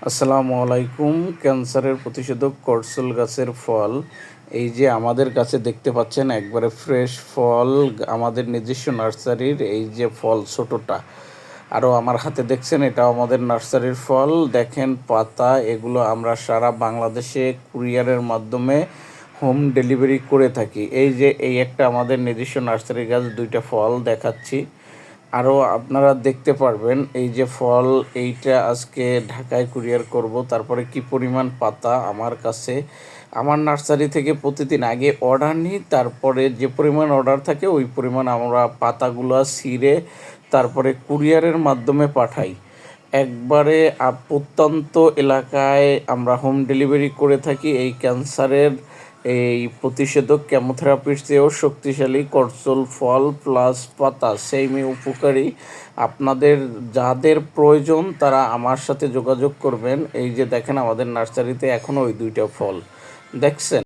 আসসালামু আলাইকুম। ক্যান্সারের প্রতিষেধক করসল গাছের ফল এই যে আমাদের কাছে দেখতে পাচ্ছেন, একবারে ফ্রেশ ফল, আমাদের নিজস্ব নার্সারির। এই যে ফল ছোটোটা, আরও আমার হাতে দেখছেন, এটাও আমাদের নার্সারির ফল। দেখেন পাতা, এগুলো আমরা সারা বাংলাদেশে কুরিয়ারের মাধ্যমে হোম ডেলিভারি করে থাকি। এই যে এই একটা আমাদের নিজস্ব নার্সারি গাছ, দুইটা ফল দেখাচ্ছি। আরও আপনারা দেখতে পারবেন এই যে ফল, এইটা আজকে ঢাকায় কুরিয়ার করব। তারপরে কি পরিমাণ পাতা আমার কাছে, আমার নার্সারি থেকে প্রতিদিন আগে অর্ডার নিই, তারপরে যে পরিমাণ অর্ডার থাকে ওই পরিমাণ আমরা পাতাগুলো ছিঁড়ে তারপরে কুরিয়ারের মাধ্যমে পাঠাই। একবারে প্রত্যন্ত এলাকায় আমরা হোম ডেলিভারি করে থাকি। এই ক্যান্সারের এই প্রতিষেধক কেমোথেরাপির চেয়েও শক্তিশালী করসল ফল প্লাস পাতা সেইমই উপকারী। আপনাদের যাদের প্রয়োজন তারা আমার সাথে যোগাযোগ করবেন। এই যে দেখেন আমাদের নার্সারিতে এখনও ওই দুইটা ফল দেখছেন।